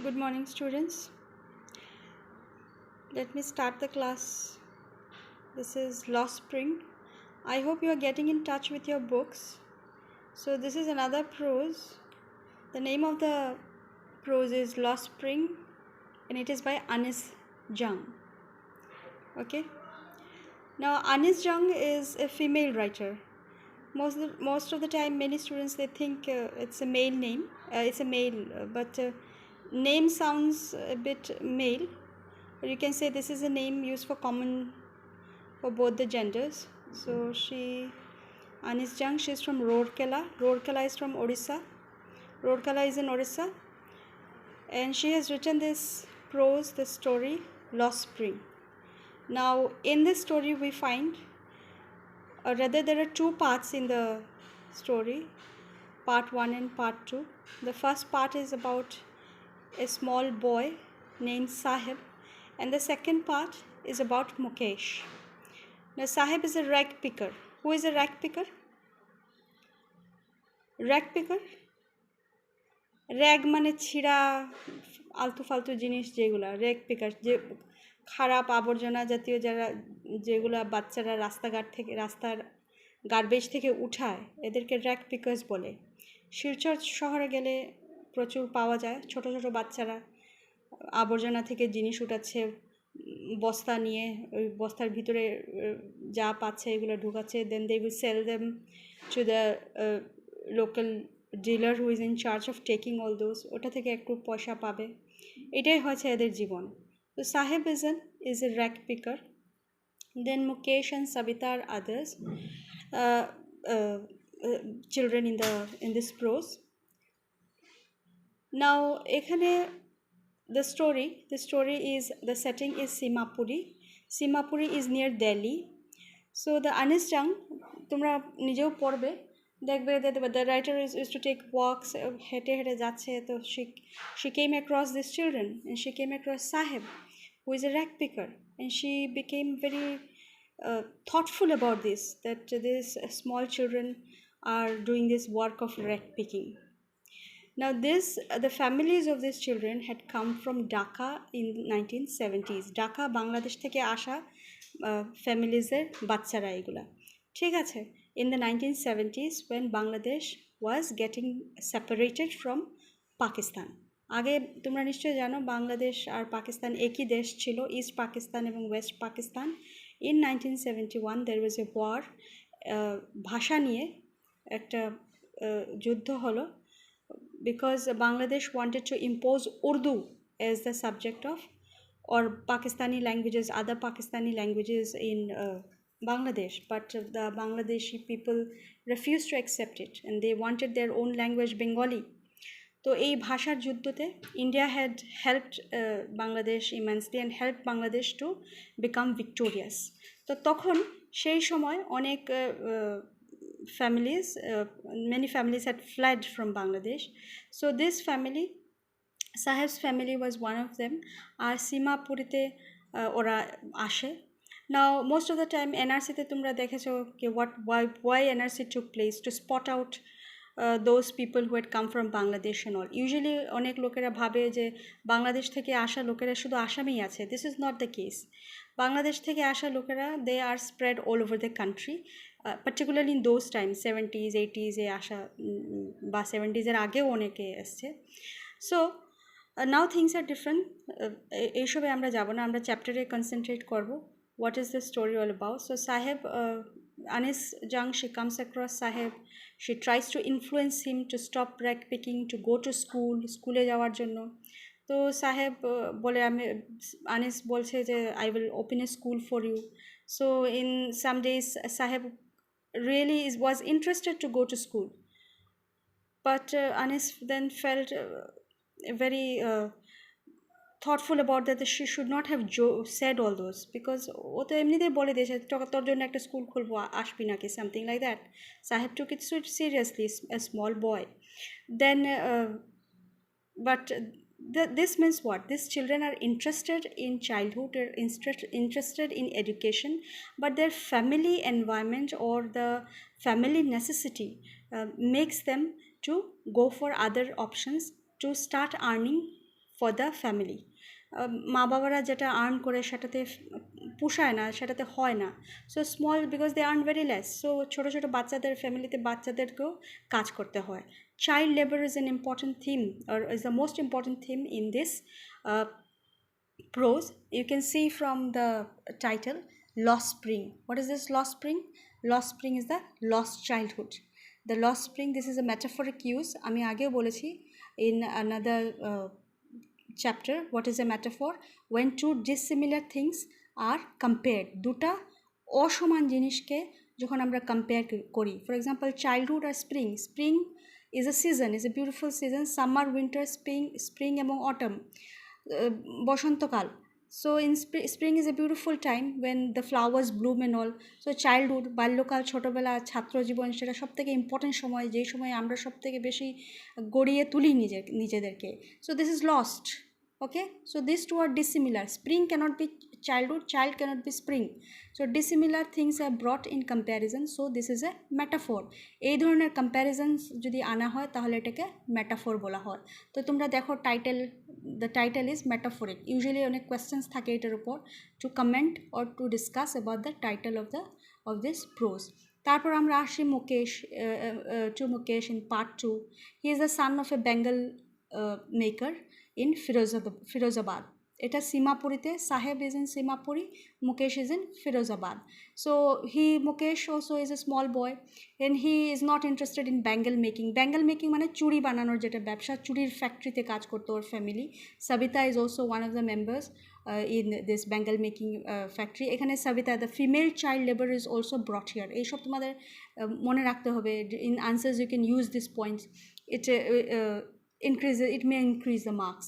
Good morning, students. Let me start the class. This is Lost Spring. I hope you are getting in touch with your books. So, this is another prose. The name of the prose is Lost Spring and it is by Anis Jung. Okay. Now, Anis Jung is a female writer. Most of the time, many students they think it's a male name. It's a male, but name sounds a bit male. Or you can say this is a name used for common for both the genders. So Anis Jung, she is from Rourkela. Rourkela is from Orissa. Rourkela is in Orissa. And she has written this prose, this story, Lost Spring. Now, in this story, we find, or rather, there are two parts in the story, part 1 and part 2. The first part is about a small boy named Sahib, and the second part is about Mukesh. Now, Sahib is a rag picker. Who is a rag picker? Rag picker? Rag মানে ছিঁড়া আলতু ফালতু জিনিস যেগুলা rag পিকার যে খারাপ আবর্জনা জাতীয় যেগুলা বাচ্চারা রাস্তার গার্বেজ থেকে উঠায় এদেরকে র্যাগ পিকার্স বলে। শিলচর শহরে গেলে প্রচুর পাওয়া যায়, ছোট ছোট বাচ্চারা আবর্জনা থেকে জিনিস উঠাচ্ছে বস্তা নিয়ে, ওই বস্তার ভিতরে যা পাচ্ছে এগুলো ঢুকাচ্ছে, then they will sell them to the local dealer who is in charge of taking all those, ওটা থেকে একটু পয়সা পাবে, এটাই হচ্ছে এদের জীবন। তো Sahib is a rag picker, then Mukesh and Sabita আর others children in this prose. Now এখানে the setting is Simapuri is near Delhi. So the Anis Jung, তোমরা নিজেও পড়বে, দেখবে the writer is to take walks, হেঁটে হেঁটে যাচ্ছে, তো she came across these children and she came across Sahib, who is a rag picker, and she became very thoughtful about this, that these small children are doing this work of rag picking. Now the families of these children had come from Dhaka in 1970s. Dhaka Bangladesh থেকে আসা families-এর বাচ্চারা এগুলা, ঠিক আছে, in the 1970s when Bangladesh was getting separated from Pakistan. আগে তোমরা নিশ্চয়ই জানো বাংলাদেশ আর পাকিস্তান একই দেশ ছিল, ইস্ট পাকিস্তান এবং West Pakistan. in 1971 there was a war, ভাষা নিয়ে একটা যুদ্ধ হলো, because Bangladesh wanted to impose Urdu as the subject of, or Pakistani languages, other Pakistani languages in Bangladesh, but the Bangladeshi people refused to accept it and they wanted their own language, Bengali. তো এই ভাষার যুদ্ধতে India had helped Bangladesh immensely and helped Bangladesh to become victorious. তো তখন সেই সময় অনেক many families had fled from Bangladesh. So this family, Sahib's family was one of them. আর সীমাপুরীতে ওরা আসে। Now most of the time NRC তে তোমরা দেখেছো কি why NRC took place to spot out those people who had come from Bangladesh and all. Usually অনেক লোকেরা ভাবে যে বাংলাদেশ থেকে আসা লোকেরা শুধু আসামেই আছে. This is not the case. Bangladesh থেকে আসা লোকেরা they are spread all over the country, particularly in those times 70s 80s এ আসা বা 70s এর আগেও অনেকে এসছে. So now things are different. এইসবে আমরা যাব না, আমরা চ্যাপ্টারে কনসেন্ট্রেট করব. What is the story all about? So Sahib, Anis Jung, she comes across Sahib. She tries to influence him to stop rag picking, to go to স্কুলে যাওয়ার জন্য। তো সাহেব বলে আনিস বলছে যে I will open a school for you. So in some days Sahib really was interested to go to school, but Anis then felt very thoughtful about that she should not have said all those, because ও তো এমনিতেই বলে দিয়েছে তোর জন্য একটা school খুলবো, আসবি নাকি, something like that. Sahib took it so seriously, a small boy. Then but this means what? These children are interested in childhood, they're interested in education, but their family environment or the family necessity makes them to go for other options to start earning for the family. মা বাবারা যেটা earn করে সেটাতে পোষায় না, সেটাতে হয় না। So small, because they earn very less, so ছোটো ছোটো বাচ্চাদের ফ্যামিলিতে বাচ্চাদেরকেও কাজ করতে হয়। Child labour is an important theme, or is the most important theme in this prose. You can see from the title, Lost Spring. What is this lost spring? Lost spring is the lost childhood. The lost spring, this is a metaphoric use. আমি আগেও বলেছি in another chapter. What is a metaphor? When two dissimilar things are compared. দুটা অসমান জিনিসকে যখন আমরা compare করি, for example childhood আর spring. Spring is a season, is a beautiful season, summer, winter, spring এবং অটম, বসন্তকাল। So in spring is a beautiful time when the flowers bloom and all. So childhood, বাল্যকাল, ছোটোবেলা, ছাত্র জীবন, সেটা সবথেকে important সময়, যেই সময় আমরা সবথেকে বেশি গড়িয়ে তুলি নিজেদেরকে। So this is lost. Okay, so these two are dissimilar. Spring cannot be childhood, child cannot be spring. So dissimilar things are brought in comparison, so this is a metaphor. এই ধরনের কম্প্যারিজনস যদি আনা হয় তাহলে এটাকে মেটাফোর বলা হয়। তো তোমরা দেখো title, the title is metaphoric. Usually অনেক কোয়েশ্চেন্স থাকে এটার উপর, to comment or to discuss about the title of this prose. তারপর আমরা আসি Mukesh, to Mukesh in part 2. He is the son of a Bengal maker in Firozabad. এটা সীমাপুরিতে, সাহেব is in Simapuri, Mukesh is in Firozabad. So Mukesh also is a small boy and he is not interested in bangle making. Bangle making মানে চুড়ি বানানোর যেটা ব্যবসা, চুড়ির ফ্যাক্টরিতে কাজ করতো ওর family. Savita is also one of the members in this bangle making factory. এখানে Savita, the female child labor is also brought here. এইসব তোমাদের মনে রাখতে হবে। In answers you can use these points. It may increase the marks.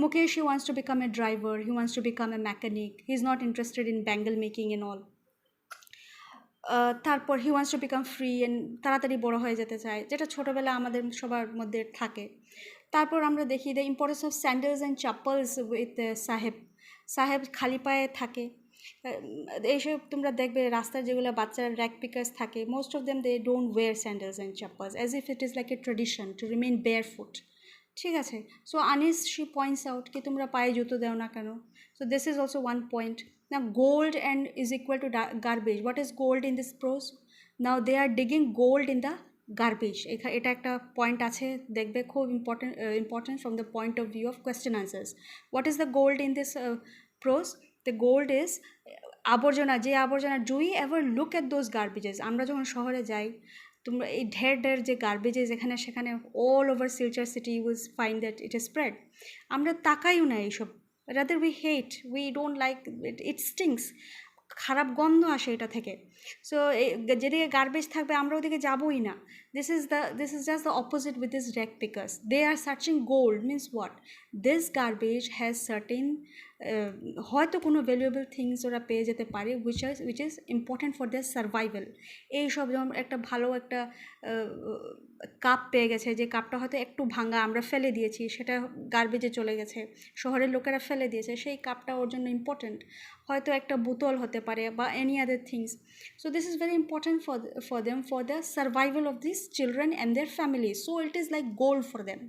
Mukesh, he wants to become a driver, he wants to become a mechanic, he's not interested in bangle making and all. তারপর he wants to become free and তাড়াতাড়ি বড় হয়ে যেতে চায়, যেটা ছোটোবেলা আমাদের সবার মধ্যে থাকে। তারপর আমরা দেখি the importance of sandals and chappals with সাহেব খালি পায়ে থাকে। এইসব তোমরা দেখবে রাস্তায় যেগুলো বাচ্চারা র্যাক পিকার্স থাকে, most of them they don't wear sandals and chappals, as if it is like a tradition to remain barefoot. ঠিক আছে, so Anis she points out কি তোমরা পায়ে জুতো দেও না কেন। So this is also one point. না gold and is equal to garbage. What is gold in this prose? Now they are digging gold in the garbage. এটা একটা পয়েন্ট আছে, দেখবে খুব important from the point of view of question answers. What is the gold in this prose? The gold is আবর্জনা, যে আবর্জনা, do you ever look at those garbages? আমরা যখন শহরে যাই, তোমরা এই ঢের যে গার্বেজেস এখানে সেখানে all over Silchar city, you will find that it is spread. আমরা তাকাইও না এইসব, rather we hate, we don't like it, it stings, খারাপ গন্ধ আসে এটা থেকে। সো যেদিকে গার্বেজ থাকবে আমরা ওদিকে যাবোই না। This is just the opposite with this rag pickers. They are searching gold, means what? This garbage has certain, হয়তো কোনো ভ্যালুয়েবল থিংস ওরা পেয়ে যেতে পারে which is important for their survival. এইসব যেমন একটা ভালো একটা কাপ পেয়ে গেছে, যে কাপটা হয়তো একটু ভাঙা, আমরা ফেলে দিয়েছি, সেটা গার্বেজে চলে গেছে, শহরের লোকেরা ফেলে দিয়েছে, সেই কাপটা ওর জন্য ইম্পর্ট্যান্ট। হয়তো একটা বোতল হতে পারে বা any other things. So this is very important for them, for the survival of this children and there family. So it is like gold for them,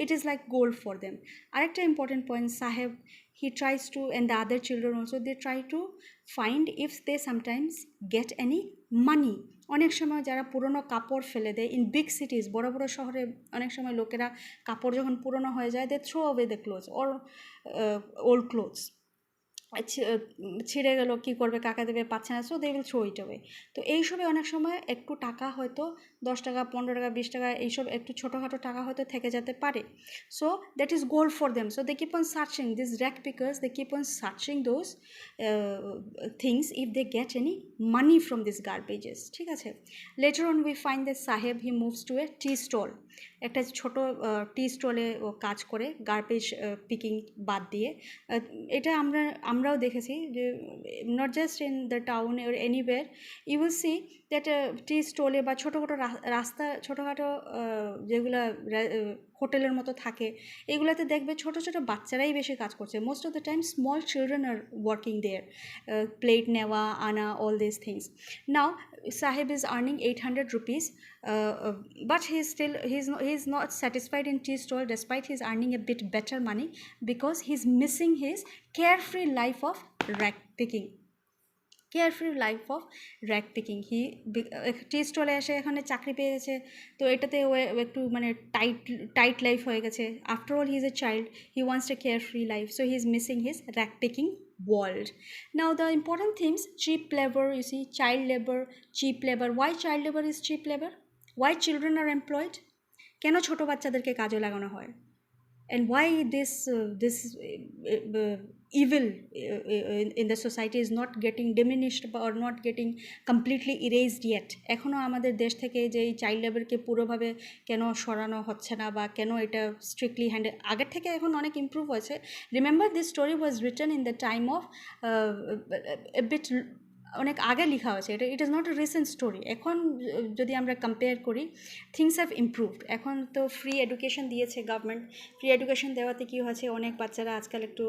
it is like gold for them. আরেকটা important point, সাহেব, he tries to, and the other children also, they try to find if they sometimes get any money. অনেক সময় যারা পুরনো কাপড় ফেলে দেয়, in big সিটিজ, বড় বড় শহরে অনেক সময় লোকেরা কাপড় যখন পুরনো হয়ে যায়, they throw away the clothes or old clothes. ছিঁড়ে গেল, কী করবে, কাকে দেবে, পাচ্ছে না, so they will throw it away. তো এইসবে অনেক সময় একটু টাকা, হয়তো 10 টাকা, 15 টাকা, 20 টাকা, এইসব একটু ছোটোখাটো টাকা হয়তো থেকে যেতে পারে। So that is gold for them. So they keep on searching, this rag pickers, they keep on searching those things if they get any money from this garbages. ঠিক আছে, later on we find that Sahib he moves to a tea stall. একটা ছোটো টি স্টলে ও কাজ করে, garbage Peking বাদ দিয়ে। এটা আমরাও দেখেছি যে not just in the town or anywhere, you will see that tea স্টলে বা ছোটোখাটো রাস্তা, ছোটোখাটো যেগুলো হোটেলের মতো থাকে, এগুলোতে দেখবে ছোটো ছোটো বাচ্চারাই বেশি কাজ করছে। Most of the time small children are working there, plate নেওয়া, আনা, all this things. Now Sahib is earning 800 rupees, but he's not satisfied in tea stall despite he's earning a bit better money, because he's missing his carefree life of rag picking. Carefree life of rag picking. Tea স্টলে এসে এখানে চাকরি পেয়ে গেছে, তো এটাতে ও একটু মানে টাইট লাইফ হয়ে গেছে। After all he is a child, he wants a carefree life, so he is missing his rag picking world. Now the important things, cheap labor, you see, child labor, cheap labor. Why child labor is cheap labor? Why children are employed? কেন ছোট বাচ্চাদেরকে কাজে লাগানো হয়? And why this evil in the society is not getting diminished or not getting completely erased yet? এখনো আমাদের দেশ থেকে যে এই চাইল্ড লেবারকে পুরোভাবে কেন সরানো হচ্ছে না, বা কেন এটা স্ট্রিক্টলি হ্যান্ডেল, আগের থেকে এখন অনেক ইমপ্রুভ হয়েছে। Remember this story was written in the time of a bit, অনেক আগে লেখা হয়েছে এটা, it is not a recent story. এখন যদি আমরা কম্পেয়ার করি, থিংস হ্যাভ ইমপ্রুভড। এখন তো ফ্রি এডুকেশন দিয়েছে গভর্নমেন্ট। ফ্রি এডুকেশন দেওয়াতে কী হয়েছে, অনেক বাচ্চারা আজকাল একটু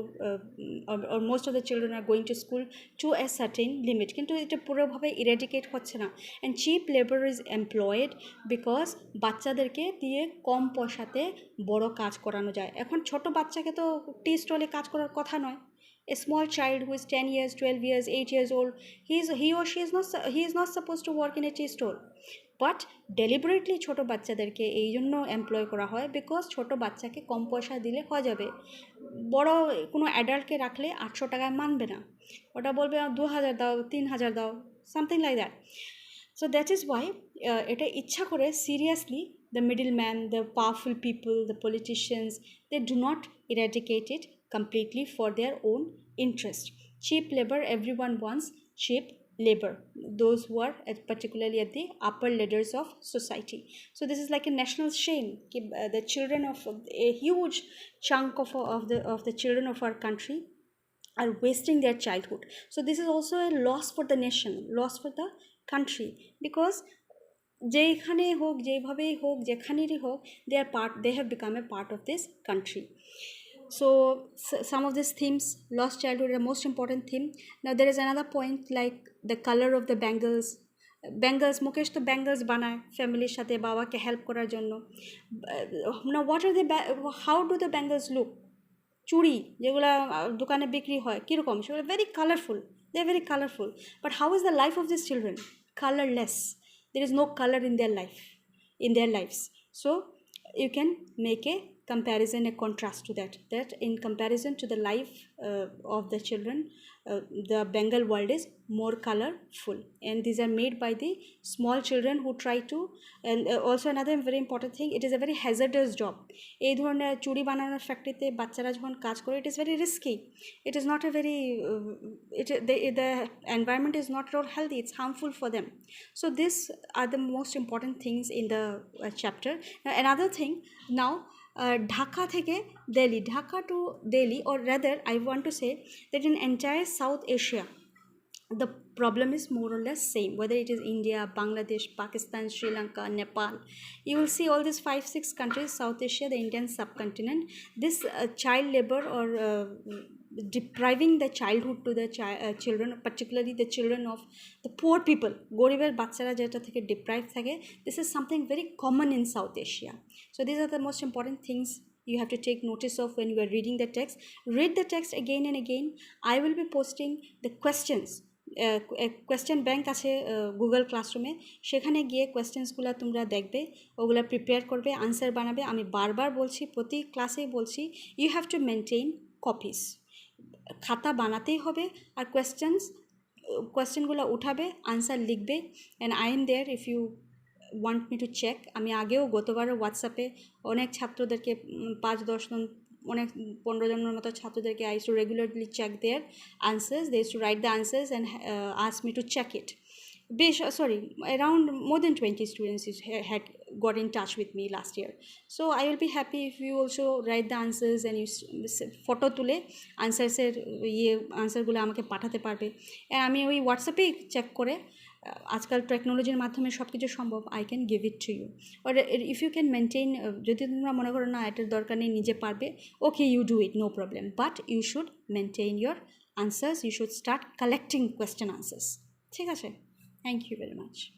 most of the children are going to school to a certain limit, কিন্তু এটা পুরোভাবে ইরেডিকেট হচ্ছে না। And cheap labour is employed because বাচ্চাদেরকে দিয়ে কম পয়সাতে বড় কাজ করানো যায়। এখন ছোট বাচ্চাকে তো টি স্টলে কাজ করার কথা নয়। A small child who is 10 years, 12 years, 8 years old, he or she is not supposed to work in a tea stall. But deliberately ছোটো বাচ্চাদেরকে এই জন্য এমপ্লয় করা হয় বিকজ ছোটো বাচ্চাকে কম পয়সা দিলে হয়ে যাবে। বড় কোনো অ্যাডাল্টকে রাখলে 800 টাকায় মানবে না, ওটা বলবে 2000 দাও, 3000 দাও, something like that. So that is Y এটা ইচ্ছা করে seriously the middleman, the powerful people, the politicians, they do not eradicate it completely for their own interest. Cheap labor, everyone wants cheap labor, those who are particularly at the upper ladders of society. So this is like a national shame. The children of a huge chunk of the children of our country are wasting their childhood. So this is also a loss for the nation, loss for the country, because যেখানে হোক, যেভাবেই হোক, যেখানেরই হোক, they have become a part of this country. So some of these themes, lost childhood is the most important theme. Now there is another point like the color of the bangles. Mukesh তো bangles বানায় ফ্যামিলির সাথে বাবাকে help করার জন্য। Now what are how do the bangles look? চুড়ি যেগুলো দোকানে বিক্রি হয় কীরকম, সেগুলো very colourful, they very colourful, but how is the life of this children? Colourless. There is no color in their lives. So you can make a comparison, a contrast to that in comparison to the life of the children, the Bengal world is more colorful, and these are made by the small children who try to, and also another very important thing, it is a very hazardous job. এই ধরনের চুড়ি বানানোর ফ্যাক্টরিতে বাচ্চারা যখন কাজ করে, it is very risky, it is not a very the environment is not at all healthy, it's harmful for them. So these are the most important things in the chapter. Now another thing, now Dhaka থেকে Delhi, Dhaka to Delhi, or rather I want to say that in entire South Asia the problem is more or less same, whether it is India, Bangladesh, Pakistan, Sri Lanka, Nepal. You will see all these 5-6 countries, South Asia, the Indian subcontinent, this child labor or depriving the childhood to the children, particularly the children of the poor people, গরিবের বাচ্চারা যেটা থেকে deprived থাকে, this is something very common in South Asia. So these are the most important things you have to take notice of when you are reading the text. Read the text again and again. I will be posting the questions. Question bank আছে Google ক্লাসরুমে, সেখানে গিয়ে কোয়েশ্চেন্সগুলো তোমরা দেখবে, ওগুলো prepare করবে, answer বানাবে। আমি বারবার বলছি, প্রতি ক্লাসেই বলছি, you have to maintain copies. খাতা বানাতেই হবে, আর কোয়েশ্চেনগুলো উঠাবে, আনসার লিখবে, and I am there if you want me to check. আমি আগেও গতবারও হোয়াটসঅ্যাপে অনেক ছাত্রদেরকে 5-10 জন, অনেক 15 জনের মতো ছাত্রদেরকে I used to regularly check their answers. They used to write the answers and ask me to check it. Around more than 20 students had got in touch with me last year. So I will be happy if you also write the answers and you photo তুলে আনসারসের আনসারগুলো আমাকে পাঠাতে পারবে, আর আমি ওই হোয়াটসঅ্যাপেই check করে, আজকাল টেকনোলজির মাধ্যমে সব কিছু সম্ভব, I can give it to you. আর ইফ ইউ ক্যান মেনটেন, যদি তোমরা মনে করো না এটার দরকার নেই, নিজে পারবে, okay, you do it, no problem, but you should maintain your answers, you should start collecting question answers, ঠিক আছে? Thank you very much.